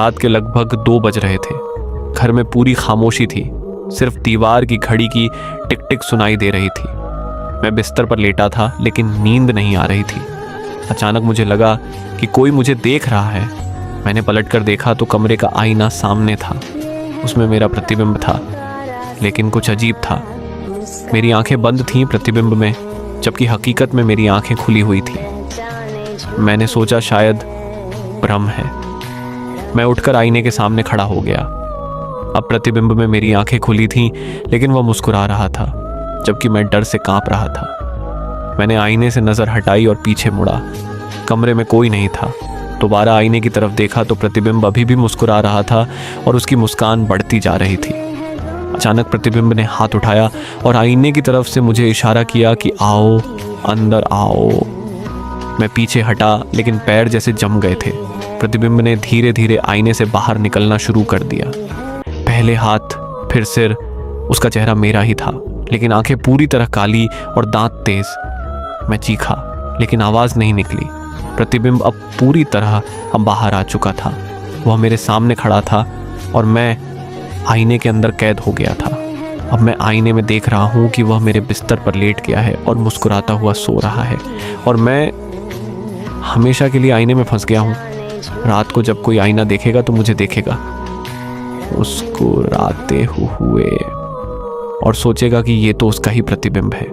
रात के लगभग 2 बज रहे थे। घर में पूरी खामोशी थी, सिर्फ दीवार की घड़ी की टिक टिक सुनाई दे रही थी। मैं बिस्तर पर लेटा था लेकिन नींद नहीं आ रही थी। अचानक मुझे लगा कि कोई मुझे देख रहा है। मैंने पलटकर देखा तो कमरे का आईना सामने था। उसमें मेरा प्रतिबिंब था, लेकिन कुछ अजीब था। मेरी आंखें बंद थीं प्रतिबिंब में, जबकि हकीकत में मेरी आंखें खुली हुई थी। मैंने सोचा शायद भ्रम है। मैं उठकर आईने के सामने खड़ा हो गया। अब प्रतिबिंब में मेरी आंखें खुली थीं, लेकिन वह मुस्कुरा रहा था, जबकि मैं डर से कांप रहा था। मैंने आईने से नजर हटाई और पीछे मुड़ा। कमरे में कोई नहीं था। दोबारा आईने की तरफ देखा तो प्रतिबिंब अभी भी मुस्कुरा रहा था और उसकी मुस्कान बढ़ती जा रही थी। अचानक प्रतिबिंब ने हाथ उठाया और आईने की तरफ से मुझे इशारा किया कि आओ, अंदर आओ। मैं पीछे हटा, लेकिन पैर जैसे जम गए थे। प्रतिबिंब ने धीरे धीरे आईने से बाहर निकलना शुरू कर दिया। पहले हाथ, फिर सिर। उसका चेहरा मेरा ही था, लेकिन आंखें पूरी तरह काली और दांत तेज। मैं चीखा, लेकिन आवाज नहीं निकली। प्रतिबिंब अब पूरी तरह बाहर आ चुका था। वह मेरे सामने खड़ा था और मैं आईने के अंदर कैद हो गया था। अब मैं आईने में देख रहा हूँ कि वह मेरे बिस्तर पर लेट गया है और मुस्कुराता हुआ सो रहा है, और मैं हमेशा के लिए आईने में फंस गया हूँ। रात को जब कोई आईना देखेगा तो मुझे देखेगा मुस्कुराते हुए और सोचेगा कि ये तो उसका ही प्रतिबिंब है।